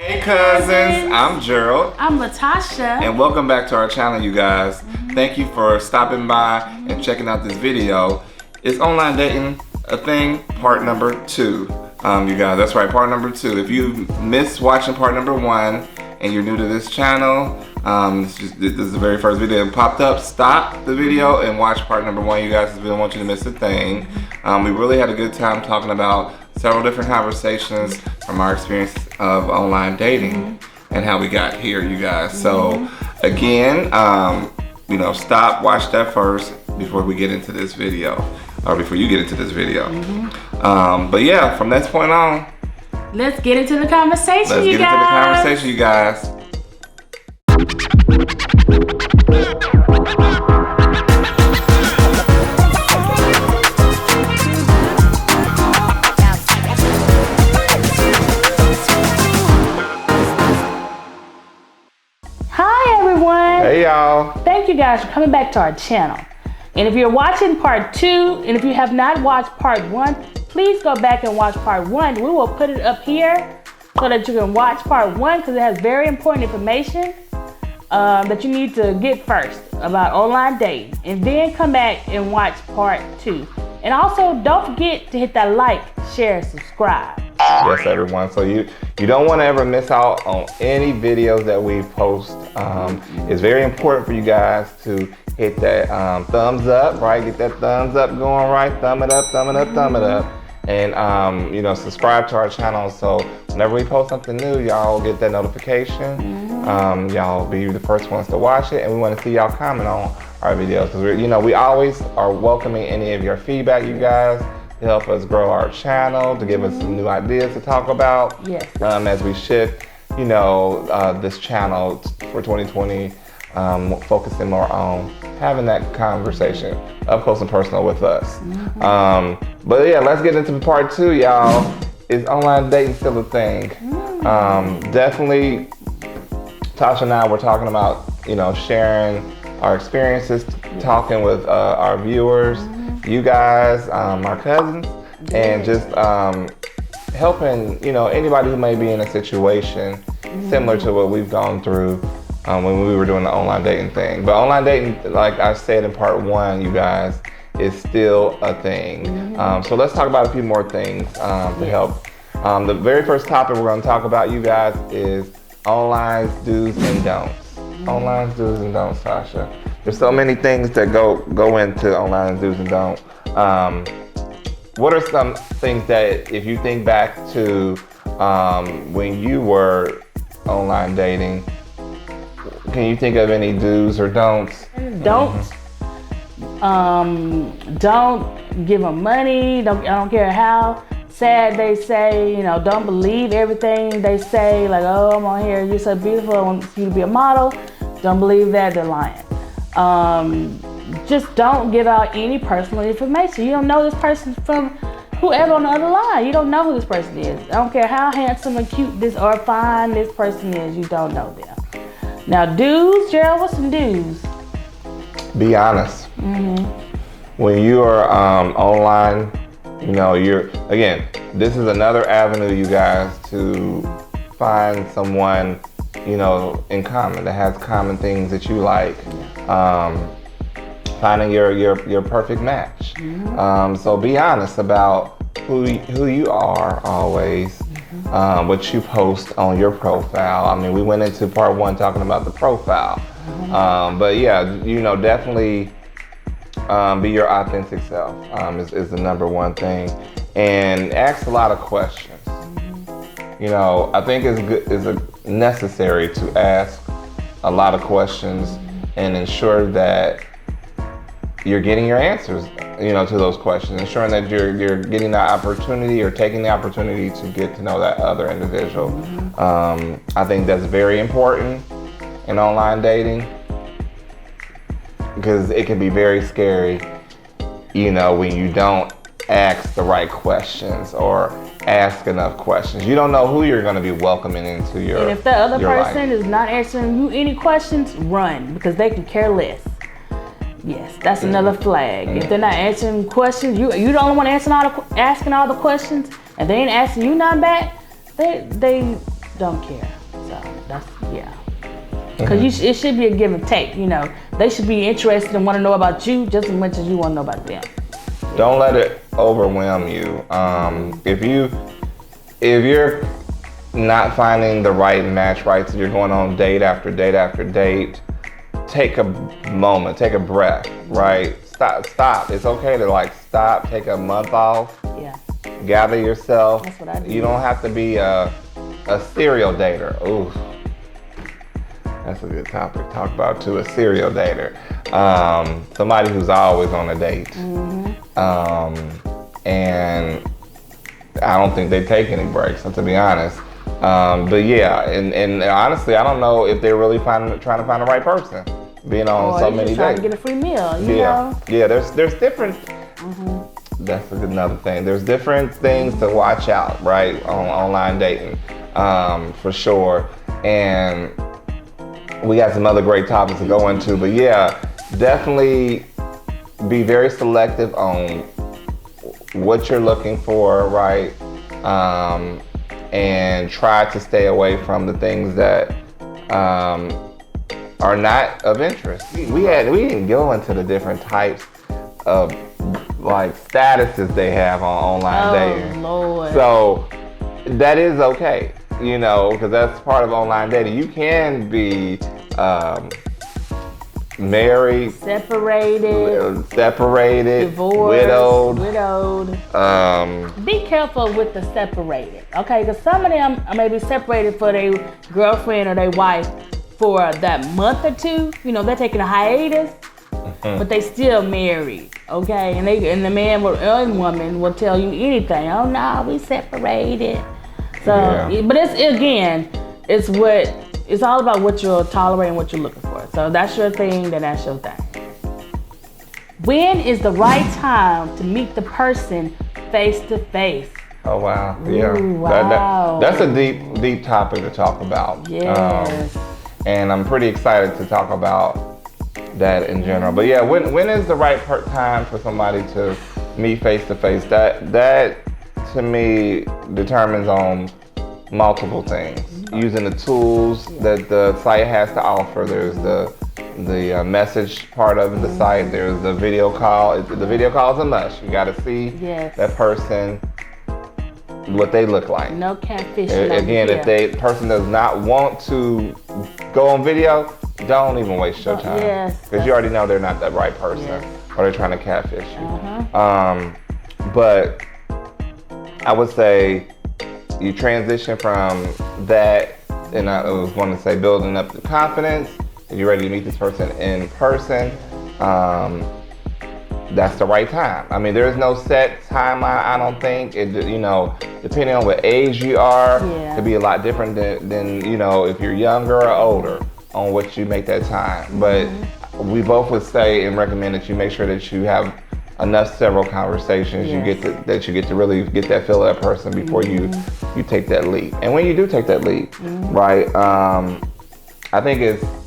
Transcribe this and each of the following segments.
Hey cousins, I'm Gerald. I'm Latasha. And welcome back to our channel, you guys. Thank you for stopping by and checking out this video. Is online dating a thing? Part number 2. You guys, that's right, part number 2. If you missed watching part number 1 and you're new to this channel, this is the very first video that popped up. Stop the video and watch part number 1, you guys, because we don't want you to miss a thing. We really had a good time talking about several different conversations from our experience of online dating and how we got here, you guys. So again, stop, watch that first before we get into this video, or before you get into this video. But yeah, from this point on, let's get into the conversation, you guys. Hey y'all. Thank you guys for coming back to our channel. And if you're watching part 2, and if you have not watched part 1, please go back and watch part 1. We will put it up here so that you can watch part 1, because it has very important information that you need to get first about online dating. And then come back and watch part 2. And also don't forget to hit that like, share, subscribe. Yes, everyone. So you don't want to ever miss out on any videos that we post. It's very important for you guys to hit that thumbs up, right? Get that thumbs up going, right? Thumb it up, thumb it up, thumb it up. And, subscribe to our channel so whenever we post something new, y'all get that notification. Y'all be the first ones to watch it, and we want to see y'all comment on our videos, because we always are welcoming any of your feedback, you guys, to help us grow our channel, to give us some new ideas to talk about. Yes. As we shift, this channel for 2020, focusing more on having that conversation up close and personal with us. But yeah, let's get into part 2, y'all. Is online dating still a thing? Definitely, Tasha and I were talking about, sharing our experiences, talking with our viewers, you guys, our cousins, and just helping, anybody who may be in a situation similar to what we've gone through when we were doing the online dating thing. But online dating, like I said in part 1, you guys, is still a thing. So let's talk about a few more things to help. The very first topic we're going to talk about, you guys, is online do's and don'ts. Online do's and don'ts, Tasha. There's so many things that go into online do's and don'ts. What are some things that, if you think back to when you were online dating, can you think of any do's or don'ts? Don't give them money. I don't care how sad they say. Don't believe everything they say. Like, oh, I'm on here, you're so beautiful, I want you to be a model. Don't believe that, they're lying. Just don't give out any personal information. You don't know this person from whoever on the other line. You don't know who this person is. I don't care how handsome and cute or fine this person is, you don't know them. Now, do's, Gerald, what's some do's? Be honest. When you are online, this is another avenue, you guys, to find someone, in common, that has common things that you like. Finding your perfect match. So be honest about who you are always. What you post on your profile. I mean, we went into part 1 talking about the profile. But yeah, definitely be your authentic self is the number 1 thing. And ask a lot of questions. I think it's necessary to ask a lot of questions and ensure that you're getting your answers, to those questions, ensuring that you're getting that opportunity or taking the opportunity to get to know that other individual. I think that's very important in online dating, because it can be very scary, when you don't ask the right questions or ask enough questions. You don't know who you're going to be welcoming into your life. And if the other person is not answering you any questions, run, because they can care less. Yes, that's another flag. If they're not answering questions, you the only one asking all the questions, and they ain't asking you nothing back, they don't care. So that's, yeah. Because it should be a give and take, you know. They should be interested and want to know about you just as much as you want to know about them. Don't let it overwhelm you. If you're not finding the right match, right, so you're going on date after date after date, take a moment, take a breath, right? Stop. It's okay to like stop, take a month off, Yeah. gather yourself. That's what I do. You don't have to be a serial dater. Ooh, that's a good topic to talk about too, a serial dater. Somebody who's always on a date. And I don't think they take any breaks, to be honest. But yeah, and honestly, I don't know if they're really trying to find the right person, being on so many trying dates. to get a free meal, you know? Yeah. There's different. That's another thing. There's different things to watch out, right, on online dating, for sure. And we got some other great topics to go into, but yeah, definitely be very selective on what you're looking for, right? And try to stay away from the things that are not of interest. We didn't go into the different types of like statuses they have on online dating. Lord. So that is okay, you know, because that's part of online dating. You can be married, separated, divorced, widowed. Be careful with the separated, okay? Because some of them may be separated for their girlfriend or their wife for that month or two. You know, they're taking a hiatus, but they still married, okay? And the man or woman will tell you anything. Oh no, we separated. So, but it's all about what you're tolerating, what you're looking for. So that's your thing, then that's your thing. When is the right time to meet the person face to face? Oh wow, yeah. Ooh, wow. That's a deep topic to talk about. Yes. And I'm pretty excited to talk about that in general. But yeah, when is the right time for somebody to meet face to face? That to me determines on multiple things. Using the tools that the site has to offer. There's the message part of the site. There's the video call. The video call is a must. You got to see that person, what they look like. No catfish. Again, if the person does not want to go on video, don't even waste your time. Because you already know they're not the right person, or they're trying to catfish you. But I would say you transition from that, and I was going to say building up the confidence. If you're ready to meet this person in person, that's the right time. I mean, there's no set timeline, I don't think. You know, depending on what age you are, it could be a lot different than, you know, if you're younger or older on what you make that time. But we both would say and recommend that you make sure that you have several conversations. You get to really get that feel of that person before you take that leap. And when you do take that leap, right? I think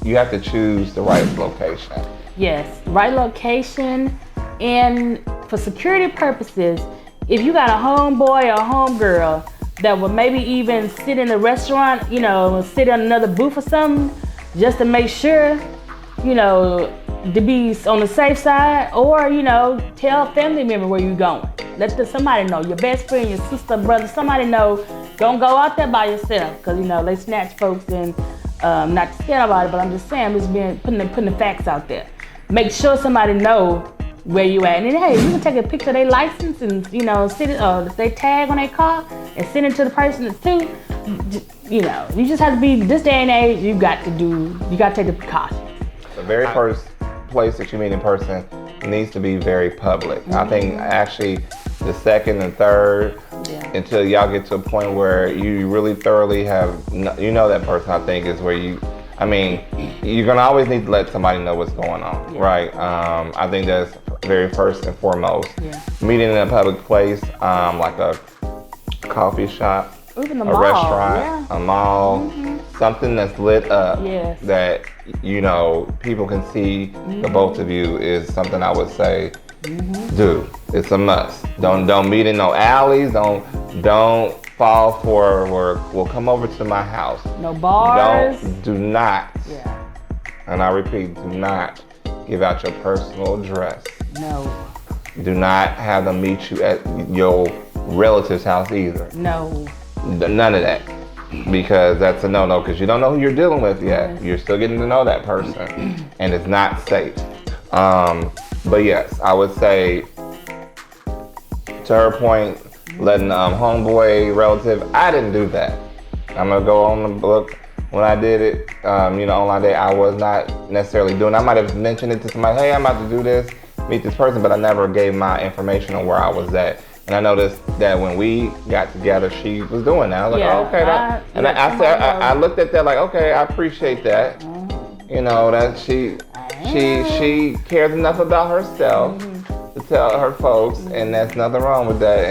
you have to choose the right location. Yes, right location, and for security purposes, if you got a homeboy or a homegirl that will maybe even sit in a restaurant, you know, sit in another booth or something, just to make sure, you know, to be on the safe side, or, you know, tell a family member where you're going. Let somebody know, your best friend, your sister, brother, somebody know. Don't go out there by yourself, because, you know, they snatch folks and not to scare about it, but I'm just saying, I'm just putting the facts out there. Make sure somebody know where you at. And then, hey, you can take a picture of their license and, you know, if they tag on their car and send it to the person too. You know, you just have to be, this day and age, you got to take the precautions. The very first place that you meet in person needs to be very public. I think actually the second and third, until y'all get to a point where you really thoroughly you know that person, I think is where you're gonna always need to let somebody know what's going on, right? I think that's very first and foremost. Meeting in a public place, like a coffee shop, even a mall, restaurant, a mall, something that's lit up that, you know, people can see the both of you is something I would say, do. It's a must. Don't meet in no alleys. Don't fall for or will come over to my house. No bars. Do not, Yeah. and I repeat, do not give out your personal address. No. Do not have them meet you at your relative's house either. No. None of that. Because that's a no-no, because you don't know who you're dealing with yet. Yes. You're still getting to know that person, and it's not safe. But yes, I would say, to her point, letting homeboy, relative, I didn't do that. I'm gonna go on the book. When I did it, online day, I was not necessarily doing. I might have mentioned it to somebody, hey, I'm about to do this, meet this person, but I never gave my information on where I was at. And I noticed that when we got together, she was doing that. I was like, oh, okay. I looked at that like, okay, I appreciate that. Mm-hmm. You know, that she cares enough about herself to tell her folks, and there's nothing wrong with that.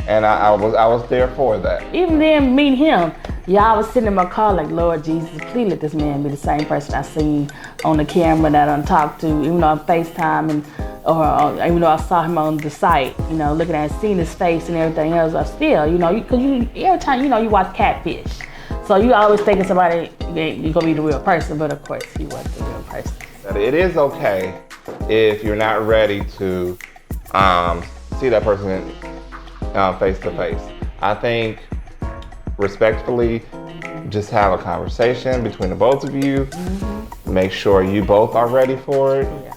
And I was there for that. Even then, meeting him, I was sitting in my car like, Lord Jesus, please let this man be the same person I seen on the camera that I talked to, even though on FaceTime or even though I saw him on the site, looking at seeing his face and everything else. I still, because every time, you watch Catfish. So you always thinking somebody, you're gonna be the real person, but of course he wasn't the real person. It is okay if you're not ready to see that person face to face. I think respectfully, just have a conversation between the both of you. Make sure you both are ready for it. Yeah.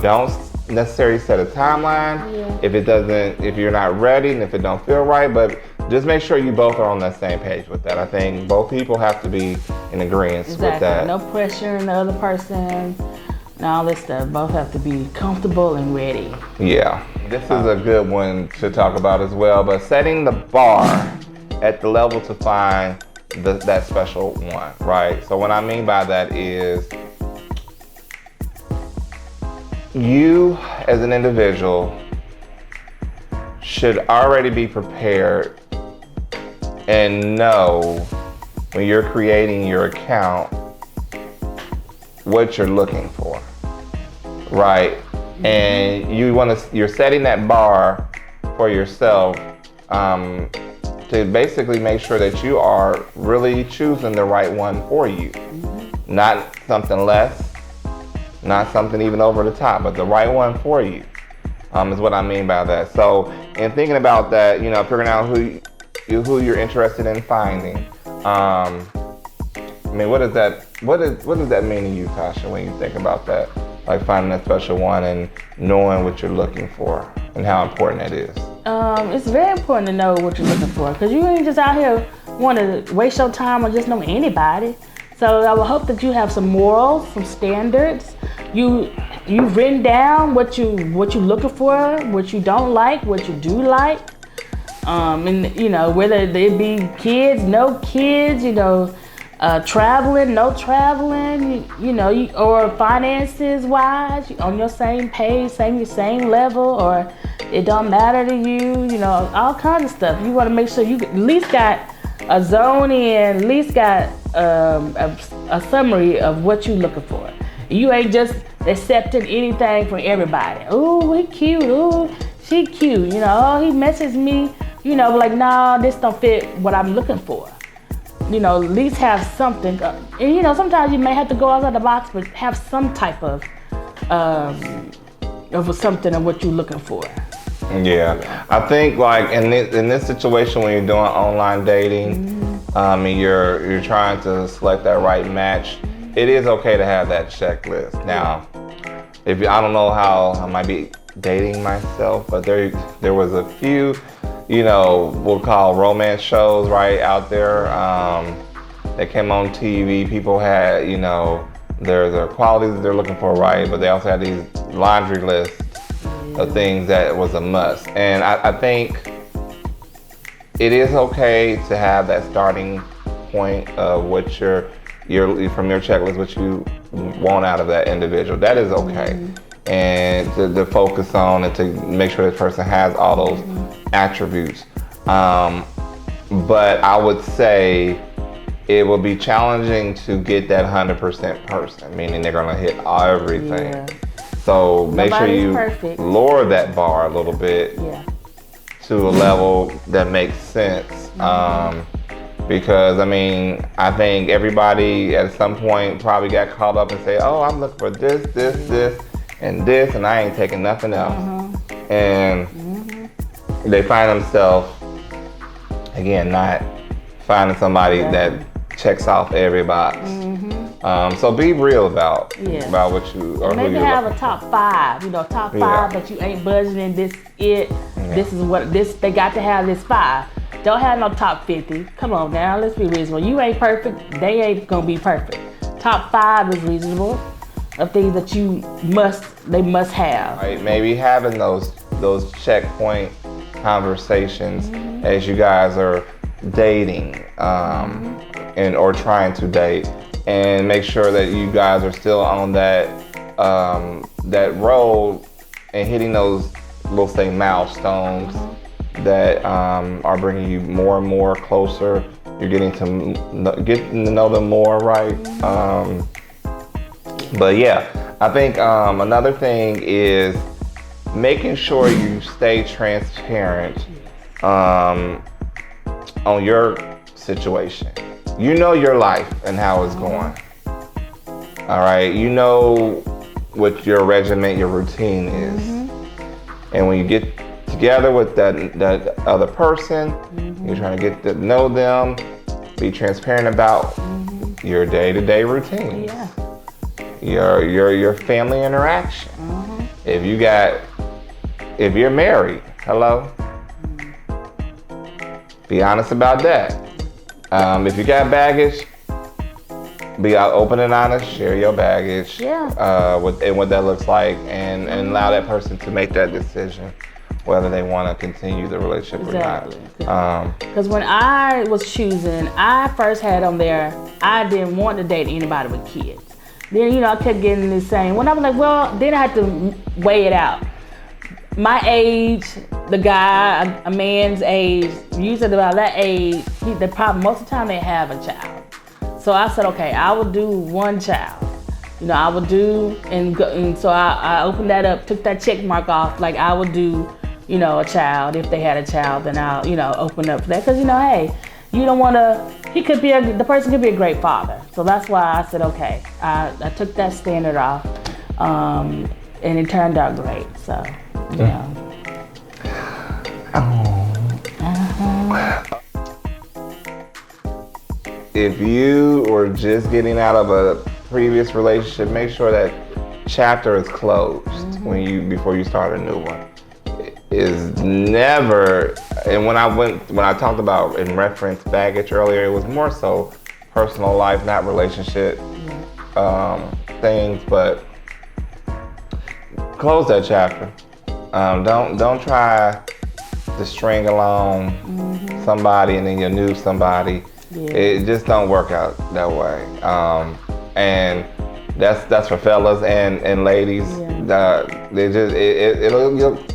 Don't necessarily set a timeline if you're not ready and if it don't feel right, but just make sure you both are on that same page with that. I think both people have to be in agreement with that. No pressure on the other person, and all this stuff. Both have to be comfortable and ready. Yeah, this is a good one to talk about as well, but setting the bar at the level to find that special one, right? So what I mean by that is, you as an individual should already be prepared and know when you're creating your account what you're looking for, right? And you're setting that bar for yourself to basically make sure that you are really choosing the right one for you, not something less, not something even over the top, but the right one for you, is what I mean by that. So in thinking about that, figuring out who you're interested in finding, what does that mean to you, Tasha, when you think about that? Like finding that special one and knowing what you're looking for and how important that is. It's very important to know what you're looking for, because you ain't just out here want to waste your time or just know anybody. So I would hope that you have some morals, some standards. You've written down what you looking for, what you don't like, what you do like. And whether they be kids, no kids, traveling, no traveling, or finances wise, on your same page, same level, or it don't matter to you, all kinds of stuff. You want to make sure you at least got a zone in, at least got a summary of what you're looking for. You ain't just accepting anything from everybody. Ooh, he cute. Ooh, she cute. Oh, he messaged me. But like, nah, this don't fit what I'm looking for. At least have something. And sometimes you may have to go outside the box, but have some type of something of what you're looking for. Yeah, I think like in this situation when you're doing online dating, and you're trying to select that right match, it is okay to have that checklist. Now, I don't know how I might be dating myself, but there was a few, we'll call romance shows right out there that came on TV. People had, their qualities that they're looking for, right? But they also had these laundry lists of things that was a must. And I think it is okay to have that starting point of what from your checklist, what you want out of that individual. That is okay. And to focus on and to make sure this person has all those attributes. But I would say it will be challenging to get that 100% person, meaning they're gonna hit everything. Yeah. So make sure you perfect. lower that bar a little bit to a level that makes sense. Because I mean, I think everybody at some point probably got caught up and say, oh, I'm looking for this, and I ain't taking nothing else. And they find themselves, again, not finding somebody that checks off every box. So be real about what you or maybe who you're have looking a top 5, top 5, but you ain't budgeting this it. This is what they got to have this 5. Don't have no top 50. Come on now, let's be reasonable. You ain't perfect, they ain't gonna be perfect. Top 5 is reasonable of things that they must have. Right, maybe having those checkpoint conversations as you guys are dating and or trying to date, and make sure that you guys are still on that road and hitting those, we'll say, milestones that are bringing you more and more closer. You're getting to know them more, right? But yeah, I think another thing is making sure you stay transparent on your situation. You know your life and how it's going. All right, you know what your regimen, your routine is. And when you get together with that other person, you're trying to get to know them, be transparent about your day-to-day routines. Your family interaction. If you're married, hello, be honest about that. If you got baggage, be out open and honest, share your baggage, and what that looks like, and allow that person to make that decision whether they want to continue the relationship or not. Because when I was choosing, I first had on there, I didn't want to date anybody with kids. Then, I kept getting this saying, when I was like, well, then I had to weigh it out. My age, the guy, a man's age, usually about that age, most of the time they have a child. So I said, okay, I will do one child. I will do, and so I opened that up, took that check mark off, like I would do, a child. If they had a child, then I'll, open up for that. Because, hey, you don't want to, the person could be a great father. So that's why I said, okay, I took that standard off, and it turned out great, so, If you were just getting out of a previous relationship, make sure that chapter is closed before you start a new one. Is never, and when I talked about in reference baggage earlier, it was more so personal life, not relationship things, but close that chapter. Don't try to string along somebody and then you knew somebody. It just don't work out that way. And that's for fellas and ladies.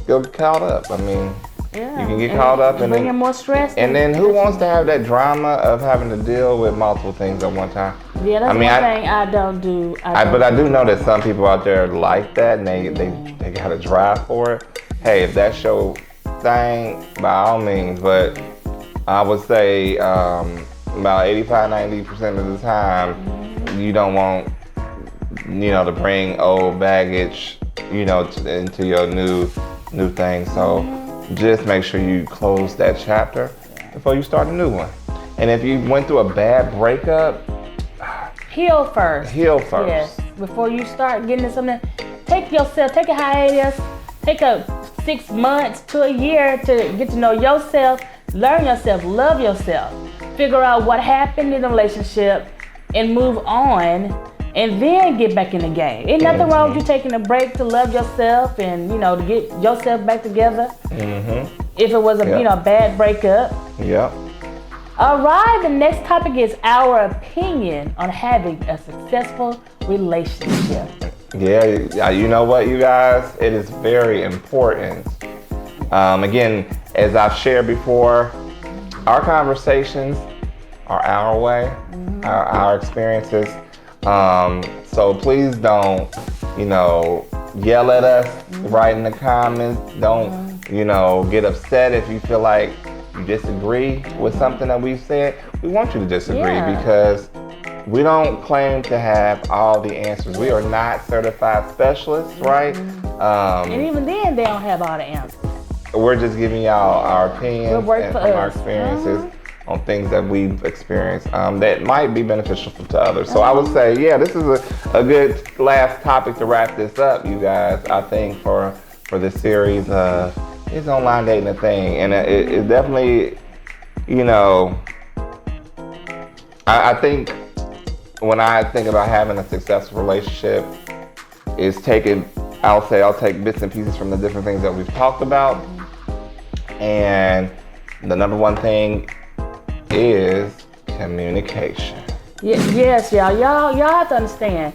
You'll get caught up. I mean, you can get caught up and bringing more stress. And then who wants to have that drama of having to deal with multiple things at one time? Yeah, that's one thing I don't do. But I do know that some people out there like that, and they got to drive for it. Hey, if that's your thing, by all means. But I would say about 85-90% of the time, you don't want to bring old baggage into your new thing. So just make sure you close that chapter before you start a new one. And if you went through a bad breakup, heal first. Yes, before you start getting into something, take a hiatus, take a 6 months to a year to get to know yourself, learn yourself, love yourself, figure out what happened in the relationship, and move on, and then get back in the game. Ain't nothing wrong with you taking a break to love yourself and to get yourself back together. If it was a bad breakup. Yep. All right, the next topic is our opinion on having a successful relationship. Yeah, you know what, you guys? It is very important. Again, as I've shared before, our conversations are our way, our experiences. So please don't, yell at us, write in the comments. Don't you know, get upset if you feel like you disagree with something that we've said. We want you to disagree because we don't claim to have all the answers. We are not certified specialists, right? And even then, they don't have all the answers. We're just giving y'all our opinions and from our us. experiences on things that we've experienced that might be beneficial to others. So I would say, yeah, this is a good last topic to wrap this up, you guys. I think for this series, is online dating a thing? And it definitely, you know, I think when I think about having a successful relationship, is I'll take bits and pieces from the different things that we've talked about. And the number one thing is communication. Yes, y'all have to understand.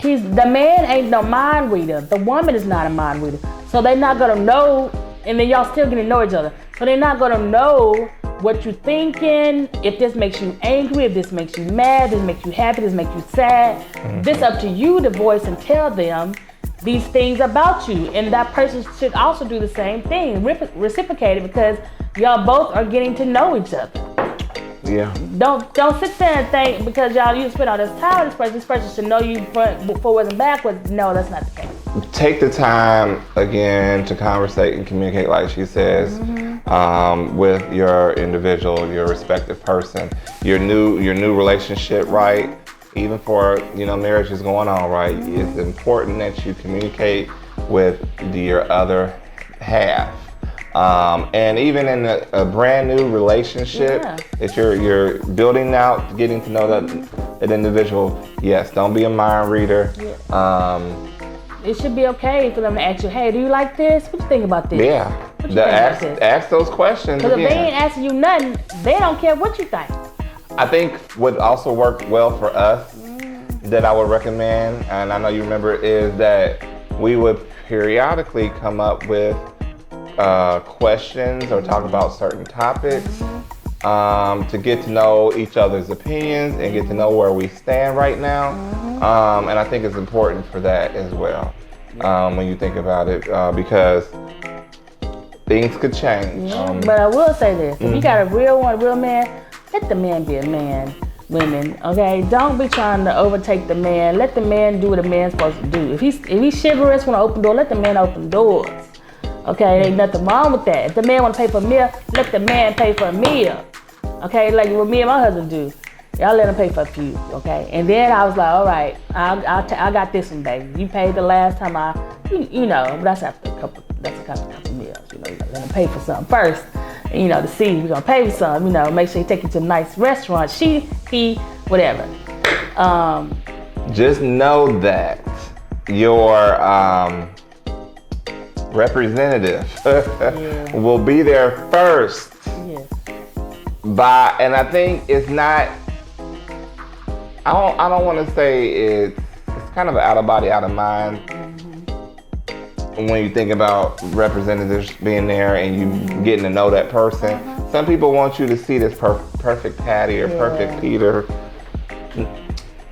The man ain't no mind reader. The woman is not a mind reader. So they're not gonna know, and then y'all still getting to know each other. So they're not gonna know what you're thinking, if this makes you angry, if this makes you mad, this makes you happy, this makes you sad. This up to you to voice and tell them these things about you. And that person should also do the same thing, reciprocate it, because y'all both are getting to know each other. Yeah. Don't sit there and think because you spend all this time with this person should know you forwards and backwards. No, that's not the case. Take the time again to conversate and communicate, like she says, with your individual, your respective person, your new relationship, right? Even for marriage is going on, right? It's important that you communicate with your other half. And even in a brand new relationship that you're building out, getting to know that individual, yes, don't be a mind reader. It should be okay for them to ask you, hey, do you like this? What you think about this? Yeah. What you think about this? Ask those questions. Because if they ain't asking you nothing, they don't care what you think. I think what also worked well for us that I would recommend, and I know you remember, is that we would periodically come up with questions or talk about certain topics to get to know each other's opinions and get to know where we stand right now. And I think it's important for that as well when you think about it, because things could change. But I will say this, if you got a real man, let the man be a man. Women, okay? Don't be trying to overtake the man. Let the man do what a man's supposed to do. If he's chivalrous, want to open door, let the man open doors. Okay, there ain't nothing wrong with that. If the man want to pay for a meal, let the man pay for a meal. Okay, like what me and my husband do. Y'all let him pay for a few, okay? And then I was like, all right, I got this one, baby. You paid the last time but that's after a couple meals. You gotta let him pay for something first. And, to see if you're gonna pay for something. Make sure you take you to a nice restaurant. He, whatever. Just know that your representative will be there first. Yes. And I think it's not. I don't want to say it's kind of out of body, out of mind. When you think about representatives being there and you getting to know that person, some people want you to see this perfect Patty or perfect Peter.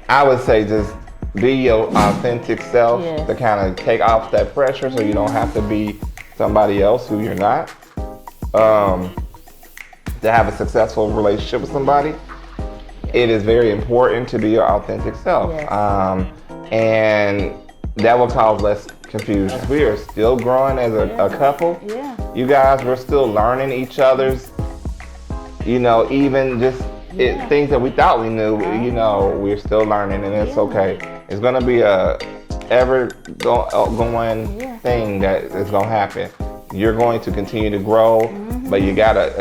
I would say just be your authentic self to kind of take off that pressure so you don't have to be somebody else who you're not. To have a successful relationship with somebody, it is very important to be your authentic self. And that will cause less confusion. We are still growing as a couple. You guys, we're still learning each other's, even just things that we thought we knew, we're still learning, and it's okay. It's going to be a ever going thing that is going to happen. You're going to continue to grow, but you gotta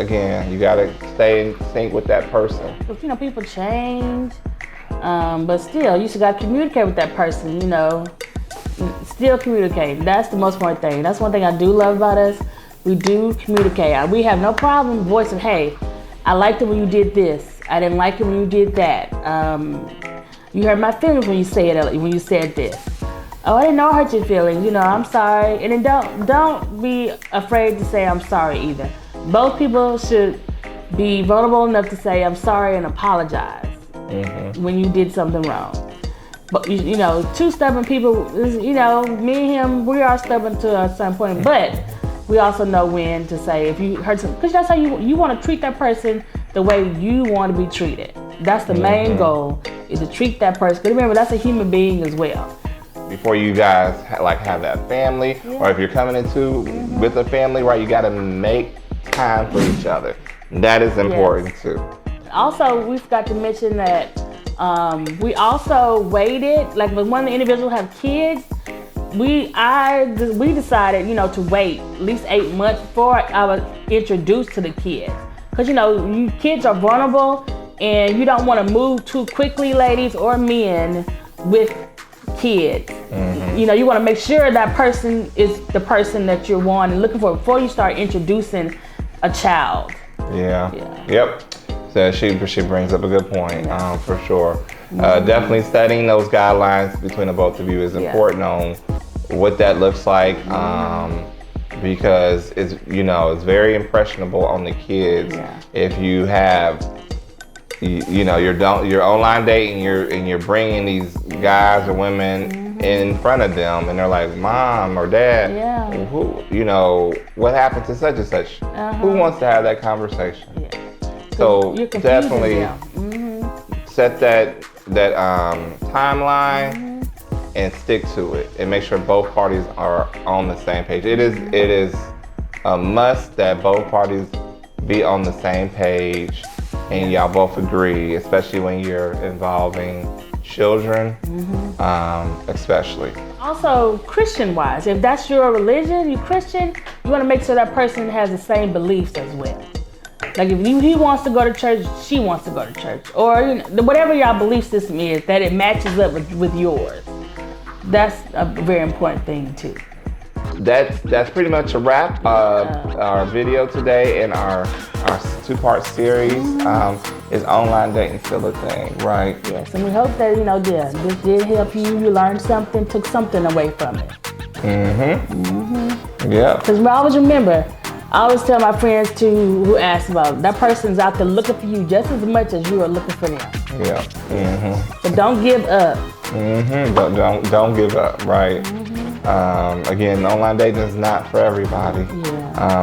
stay in sync with that person. Because, people change, but still, you still gotta communicate with that person, Still communicate. That's the most important thing. That's one thing I do love about us. We do communicate. We have no problem voicing, hey, I liked it when you did this. I didn't like it when you did that. You hurt my feelings when you said this. Oh, I didn't know I hurt your feelings. I'm sorry. And then don't be afraid to say I'm sorry either. Both people should be vulnerable enough to say I'm sorry and apologize when you did something wrong. But two stubborn people, me and him, we are stubborn to a certain point. But we also know when to say if you hurt some, because that's how you want to treat that person the way you want to be treated. That's the main goal, is to treat that person. Because remember, that's a human being as well. Before you guys have that family, or if you're coming into with a family, right, you got to make time for each other. That is important too. Also, we forgot to mention that we also waited, like when one of the individuals have kids, we decided, to wait at least 8 months before I was introduced to the kids. Because, you kids are vulnerable and you don't want to move too quickly, ladies or men, with kids. You want to make sure that person is the person that you're wanting, looking for before you start introducing a child. Yeah. Yep. So she brings up a good point, for sure. Definitely setting those guidelines between the both of you is important on what that looks like, because it's very impressionable on the kids if you have you're online dating, and you're bringing these guys or women in front of them, and they're like, Mom or Dad, who, what happened to such and such? Who wants to have that conversation? So definitely set that timeline and stick to it, and make sure both parties are on the same page. It is a must that both parties be on the same page, and y'all both agree, especially when you're involving children, especially. Also, Christian-wise, if that's your religion, you're Christian, you want to make sure that person has the same beliefs as well. Like if he wants to go to church, she wants to go to church, or whatever y'all belief system is, that it matches up with yours. That's a very important thing too. That's pretty much a wrap of our video today, and our 2-part series. Is online dating still a thing, right? Yes, and we hope that this did help you. You learned something, took something away from it. Yeah. Because always remember, I always tell my friends too, who ask about, that person's out there looking for you just as much as you are looking for them. Yeah. But don't give up. Don't give up, right? Again, online dating is not for everybody.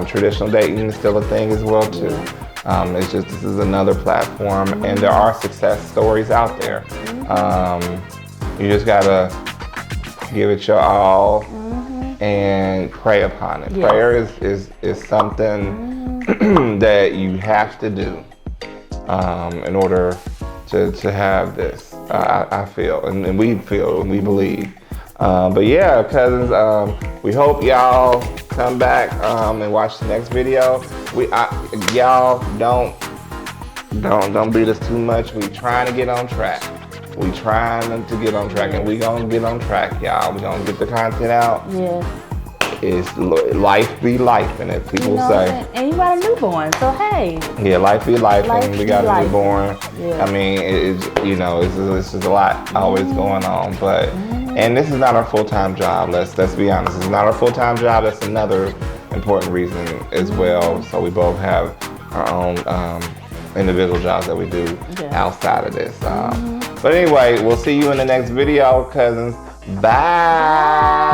Traditional dating is still a thing as well too. It's just, this is another platform, and there are success stories out there. You just gotta give it your all and pray upon it. Prayer is something that you have to do in order to have this. I feel, and we feel, and we believe. But yeah, cousins, we hope y'all come back and watch the next video. Y'all don't beat us too much. We trying to get on track. We trying to get on track, and we gonna get on track, y'all. We gonna get the content out. It's life be life, and as people say. And you got a newborn, so hey. Yeah, life be life, and we got a newborn. I mean, it's just a lot always going on, but. And this is not our full-time job. Let's be honest. It's not our full-time job. That's another important reason as well. So we both have our own individual jobs that we do outside of this. But anyway, we'll see you in the next video, cousins. Bye.